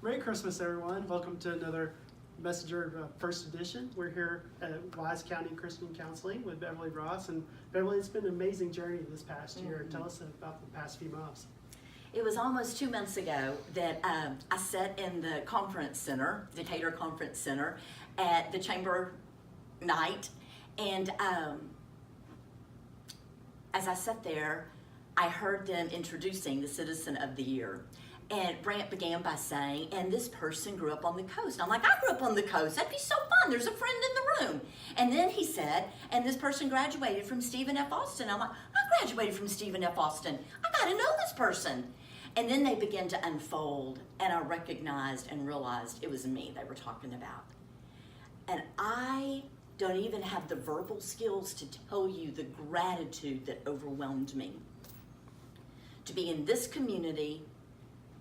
Merry Christmas, everyone. Welcome to another Messenger First Edition. We're here at Wise County Christian Counseling with Beverly Ross. And Beverly, it's been an amazing journey this past year. Tell us about the past few months. It was almost 2 months ago that I sat in the conference center, Decatur Conference Center, at the chamber night. And as I sat there, I heard them introducing the Citizen of the Year. And Brant began by saying, and this person grew up on the coast. I'm like, I grew up on the coast. That'd be so fun. There's a friend in the room. And then he said, and this person graduated from Stephen F. Austin. I'm like, I graduated from Stephen F. Austin. I got to know this person. And then they began to unfold, and I recognized and realized it was me they were talking about. And I don't even have the verbal skills to tell you the gratitude that overwhelmed me to be in this community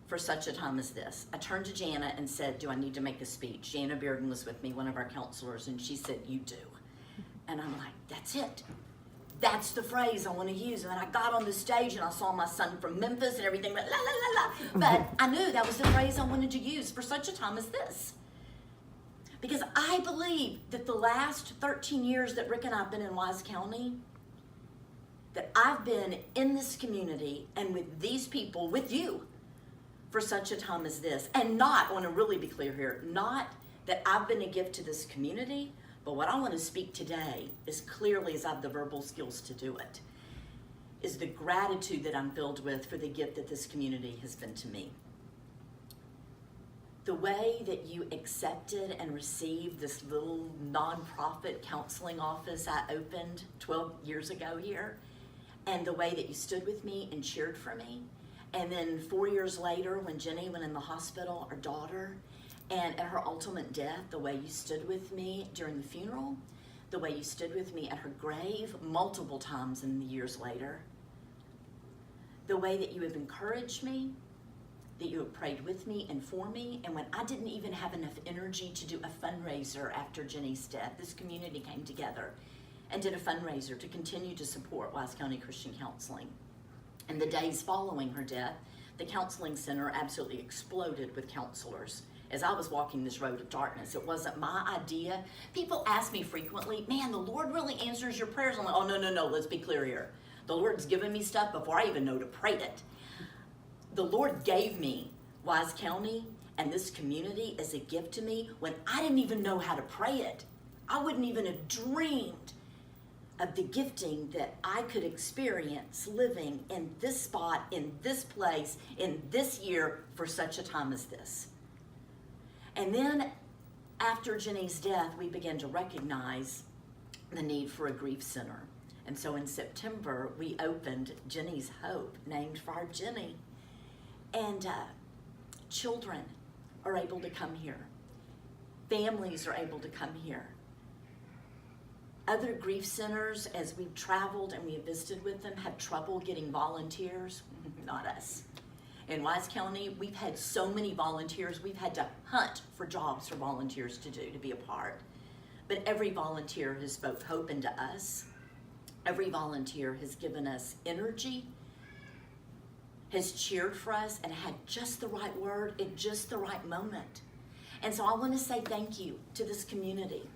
for such a time as this. I turned to Jana and said, do I need to make a speech? Jana Bearden was with me, one of our counselors, and she said, you do. And I'm like, that's it. That's the phrase I want to use. And then I got on the stage and I saw my son from Memphis and everything went la la la la. But I knew that was the phrase I wanted to use for such a time as this. Because I believe that the last 13 years that Rick and I have been in Wise County, that I've been in this community and with these people, with you, for such a time as this. And not, I want to really be clear here, not that I've been a gift to this community, but what I want to speak today, as clearly as I have the verbal skills to do it, is the gratitude that I'm filled with for the gift that this community has been to me. The way that you accepted and received this little nonprofit counseling office I opened 12 years ago here, and the way that you stood with me and cheered for me. And then 4 years later, when Jenny went in the hospital, our daughter, and at her ultimate death, the way you stood with me during the funeral, the way you stood with me at her grave multiple times in the years later, the way that you have encouraged me, that you have prayed with me and for me, and when I didn't even have enough energy to do a fundraiser after Jenny's death, this community came together and did a fundraiser to continue to support Wise County Christian Counseling. In the days following her death, the counseling center absolutely exploded with counselors. As I was walking this road of darkness, it wasn't my idea. People ask me frequently, man, the Lord really answers your prayers. I'm like, oh, no, let's be clear here. The Lord's given me stuff before I even know to pray it. The Lord gave me Wise County and this community as a gift to me when I didn't even know how to pray it. I wouldn't even have dreamed of the gifting that I could experience living in this spot, in this place, in this year for such a time as this. And then after Jenny's death, we began to recognize the need for a grief center. And so in September, we opened Jenny's Hope, named for our Jenny. And children are able to come here. Families are able to come here. Other grief centers, as we've traveled and we have visited with them, have trouble getting volunteers. Not us. In Wise County, we've had so many volunteers, we've had to hunt for jobs for volunteers to do, to be a part. But every volunteer has spoke hope into us. Every volunteer has given us energy, has cheered for us, and had just the right word at just the right moment. And so I want to say thank you to this community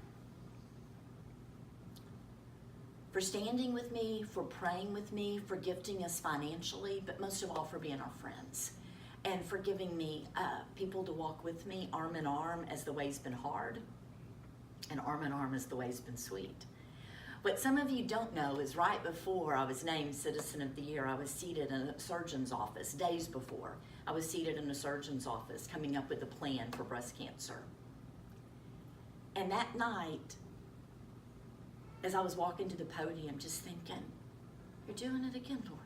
for standing with me, for praying with me, for gifting us financially, but most of all for being our friends and for giving me people to walk with me arm in arm as the way's been hard and arm in arm as the way's been sweet. What some of you don't know is right before I was named Citizen of the Year, I was seated in a surgeon's office. Days before, I was seated in a surgeon's office coming up with a plan for breast cancer. And that night, as I was walking to the podium, just thinking, you're doing it again, Lord.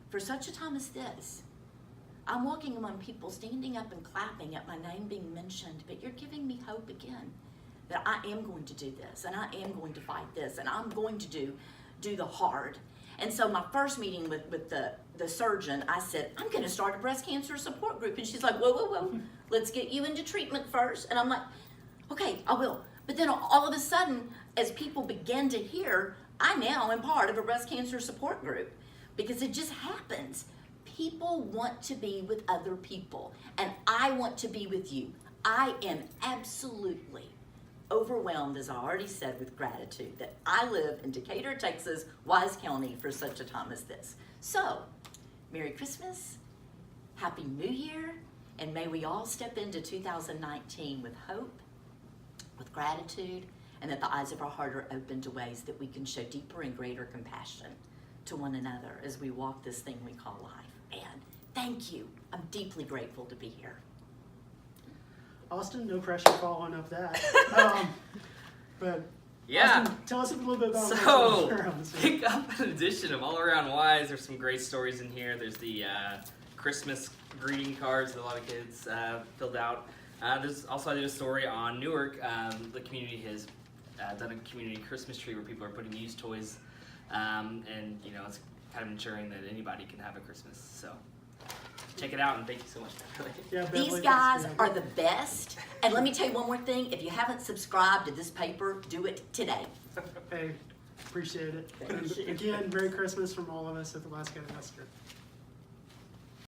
For such a time as this, I'm walking among people standing up and clapping at my name being mentioned, but you're giving me hope again that I am going to do this, and I am going to fight this, and I'm going to do the hard. And so my first meeting with the surgeon, I said, I'm going to start a breast cancer support group. And she's like, whoa, let's get you into treatment first. And I'm like, okay, I will. But then all of a sudden, as people begin to hear, I now am part of a breast cancer support group because it just happens. people want to be with other people, and I want to be with you. I am absolutely overwhelmed, as I already said, with gratitude that I live in Decatur, Texas, Wise County for such a time as this. So, Merry Christmas, Happy New Year, and may we all step into 2019 with hope, with gratitude, and that the eyes of our heart are open to ways that we can show deeper and greater compassion to one another as we walk this thing we call life. And thank you. I'm deeply grateful to be here. Austin, no pressure following up that. But Yeah. Austin, tell us a little bit about So, what's pick up an edition of All Around Wise. There's some great stories in here. There's the Christmas greeting cards that a lot of kids filled out. There's also, I did a story on Newark. The community has done a community Christmas tree where people are putting used toys, and it's kind of ensuring that anybody can have a Christmas. So check it out, and thank you so much, Beverly. Yeah, These Beverly, guys yeah. are the best. And let me tell you one more thing. If you haven't subscribed to this paper, do it today. Hey, appreciate it. Appreciate And again, Merry Christmas from all of us at the Wise County Messenger.